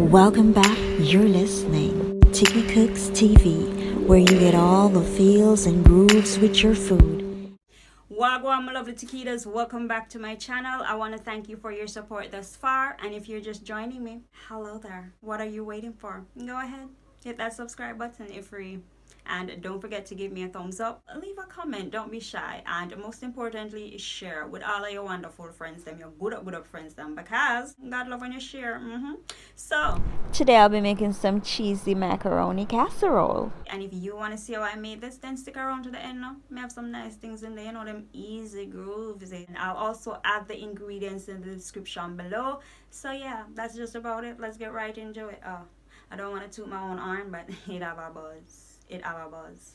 Welcome back. You're listening TikiCooksTv, where you get all the feels and grooves with your food. Wagwan, my lovely taquitas, welcome back to my channel. I want to thank you for your support thus far, and if you're just joining me, hello there. What are you waiting for? Go ahead, hit that subscribe button if free, and don't forget to give me a thumbs up, leave a comment, don't be shy, and most importantly, share with all of your wonderful friends, them your good up friends, them, because God love when you share. So Today I'll be making some cheesy macaroni casserole. and if you want to see how I made this, then stick around to the end now. I have some nice things in there, you know, them easy grooves. And I'll also add the ingredients in the description below. So yeah, that's just about it. Let's get right into it. I don't want to toot my own arm, but it have a buzz. It have a buzz.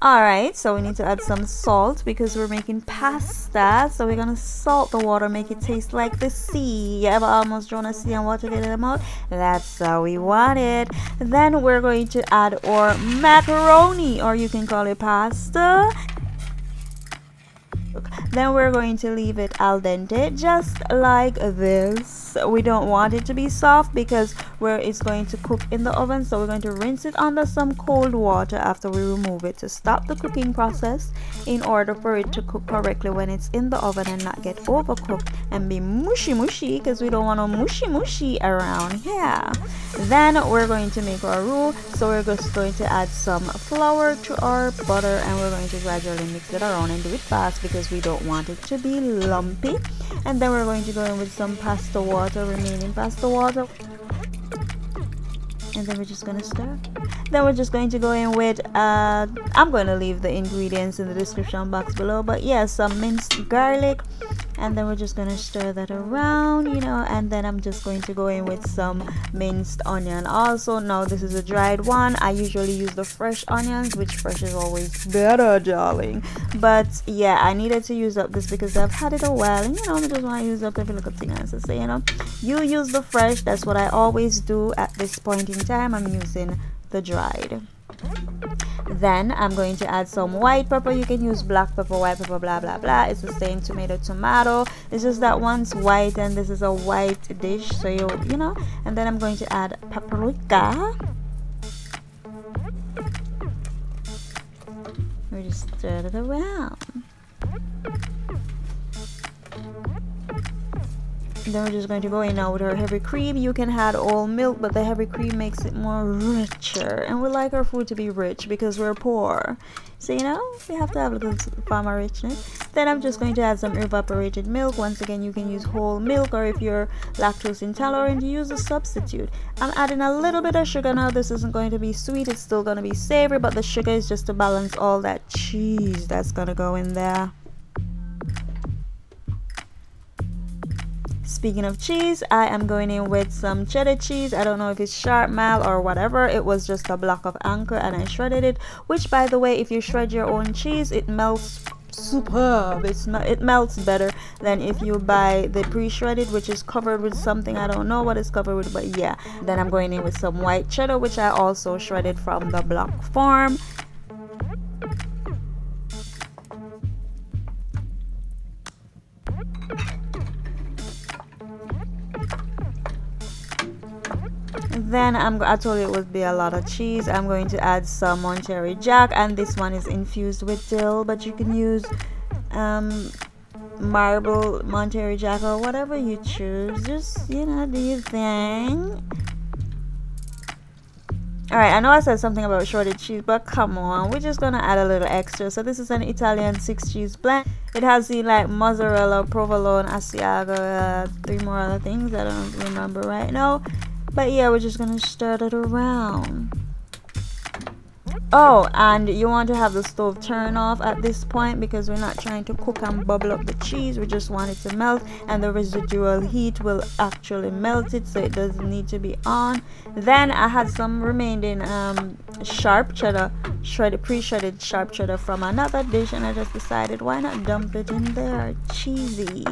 Alright, so we need to add some salt because we're making pasta. So we're gonna salt the water, make it taste like the sea. You ever almost drawn a sea and water get in the mouth? That's how we want it. Then we're going to add our macaroni, or you can call it pasta. Then we're going to leave it al dente, just like this. We don't want it to be soft because it's going to cook in the oven, so we're going to rinse it under some cold water after we remove it to stop the cooking process, in order for it to cook correctly when it's in the oven and not get overcooked and be mushy, because we don't want no mushy around here. Then we're going to make our roux, so we're just going to add some flour to our butter, and we're going to gradually mix it around and do it fast because we don't want it to be lumpy. And then we're going to go in with some pasta water, remaining pasta water, and then we're just going to stir. Then we're just going to go in with I'm going to leave the ingredients in the description box below, but yeah, some minced garlic, and then we're just going to stir that around, you know. And then I'm just going to go in with some minced onion also. Now this is a dried one. I usually use the fresh onions, which fresh is always better, darling, but yeah, I needed to use up this because I've had it a while, and you know, I just want to use up every little thing. As I say, you know, you use the fresh. That's what I always do at this point in time. I'm using the dried. Then I'm going to add some white pepper. You can use black pepper, white pepper, blah blah blah. It's the same, tomato. It's just that one's white and this is a white dish, so you know. And then I'm going to add paprika. We just stir it around. Then we're just going to go in now with our heavy cream. You can add all milk, but the heavy cream makes it more richer, and we like our food to be rich because we're poor, so you know, we have to have a little farmer richness. Then I'm just going to add some evaporated milk. Once again, you can use whole milk, or if you're lactose intolerant, use a substitute. I'm adding a little bit of sugar now. This isn't going to be sweet, it's still going to be savory, but the sugar is just to balance all that cheese that's going to go in there. Speaking of cheese, I am going in with some cheddar cheese. I don't know if it's sharp mal or whatever. It was just a block of anchor and I shredded it, which, by the way, if you shred your own cheese, it melts superb. It melts better than if you buy the pre-shredded, which is covered with something. I don't know what it's covered with, but yeah. Then I'm going in with some white cheddar, which I also shredded from the block form. Then I told you it would be a lot of cheese. I'm going to add some Monterey Jack, and this one is infused with dill, but you can use marble Monterey Jack or whatever you choose. Just, you know, do your thing. Alright, I know I said something about shredded cheese, but come on, we're just gonna add a little extra. So this is an Italian 6-cheese blend. It has the like mozzarella, provolone, Asiago, 3 more other things I don't remember right now. But yeah, we're just gonna stir it around. Oh, and you want to have the stove turn off at this point because we're not trying to cook and bubble up the cheese. We just want it to melt, and the residual heat will actually melt it, so it doesn't need to be on. Then I had some remaining sharp cheddar, pre-shredded sharp cheddar from another dish, and I just decided why not dump it in there. Cheesy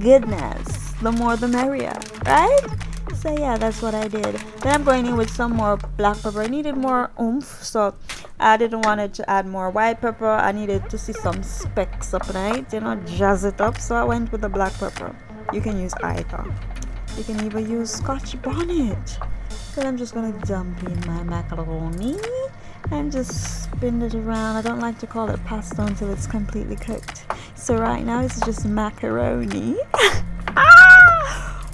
goodness, the more the merrier, right? So yeah, that's what I did. Then I'm going in with some more black pepper. I needed more oomph, so I didn't want it to add more white pepper. I needed to see some specks up, right? You know, jazz it up. So I went with the black pepper. You can use either. You can even use Scotch bonnet. So I'm just gonna dump in my macaroni and just spin it around. I don't like to call it pasta until it's completely cooked. So right now it's just macaroni.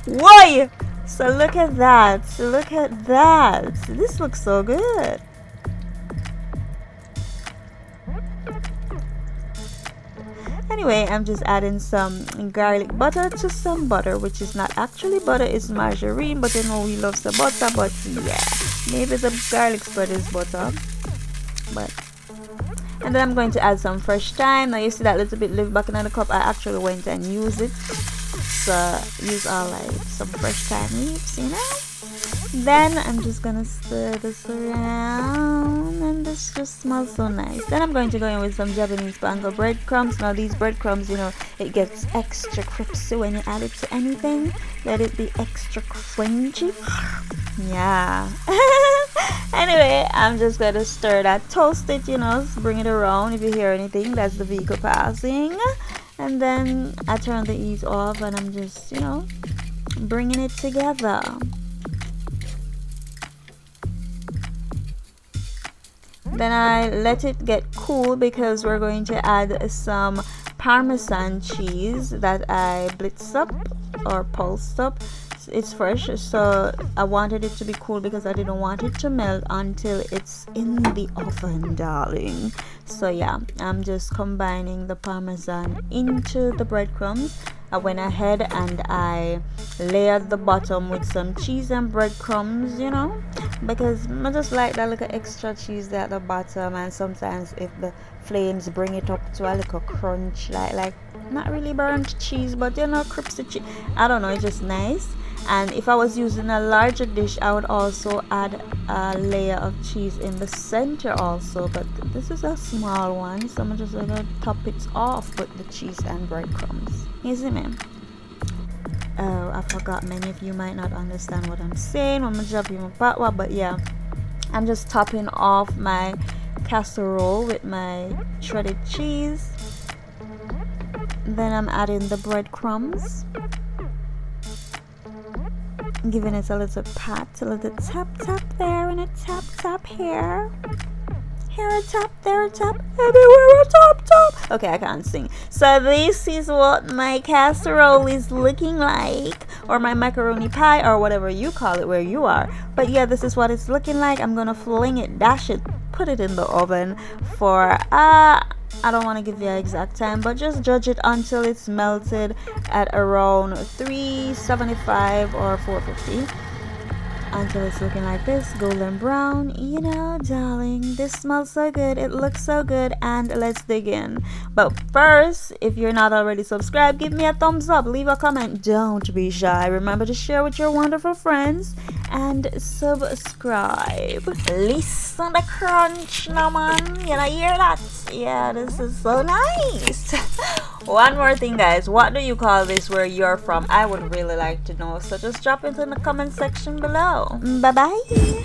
Why? So look at that. Look at that. This looks so good. Anyway, I'm just adding some garlic butter to some butter, which is not actually butter, it's margarine, but you know we love the butter, but yeah, maybe the garlic spread is butter. But and then I'm going to add some fresh thyme. Now you see that little bit left back in the cup. I actually went and used it. So use all like some fresh thyme leaves, you know. Then I'm just gonna stir this around, and this just smells so nice. Then I'm going to go in with some Japanese panko breadcrumbs. Now these breadcrumbs, you know, it gets extra crispy when you add it to anything. Let it be extra crunchy. Yeah. Anyway, I'm just gonna stir that, toast it, you know, bring it around. If you hear anything, that's the vehicle passing. And then I turn the heat off, and I'm just, you know, bringing it together. Then I let it get cool because we're going to add some Parmesan cheese that I blitzed up or pulsed up. It's fresh, so I wanted it to be cool because I didn't want it to melt until it's in the oven, darling. So yeah, I'm just combining the Parmesan into the breadcrumbs. I went ahead and I layered the bottom with some cheese and breadcrumbs, you know, because I just like that little extra cheese there at the bottom. And sometimes if the flames bring it up to a little crunch, like not really burnt cheese, but you know, crispy cheese, I don't know, it's just nice. And if I was using a larger dish, I would also add a layer of cheese in the center also, but this is a small one, so I'm just gonna top it off with the cheese and breadcrumbs. You see me? Oh, I forgot, many of you might not understand what I'm saying. I'm gonna drop you my patwa, but yeah, I'm just topping off my casserole with my shredded cheese. Then I'm adding the breadcrumbs, giving it a little pat, a little tap there, and a tap here. Here a tap, there a tap, everywhere a tap. Okay, I can't sing. So this is what my casserole is looking like, or my macaroni pie, or whatever you call it where you are. But yeah, this is what it's looking like. I'm gonna fling it, dash it, put it in the oven for I don't want to give you an exact time, but just judge it until it's melted at around 375 or 450. Until it's looking like this, golden brown. You know, darling, this smells so good, it looks so good, and let's dig in. But first, if you're not already subscribed, give me a thumbs up, leave a comment, don't be shy. Remember to share with your wonderful friends and subscribe. Listen to crunch now, man. You know, hear that? Yeah, this is so nice. One more thing, guys, what do you call this where you're from? I would really like to know, so just drop it in the comment section below. Bye bye.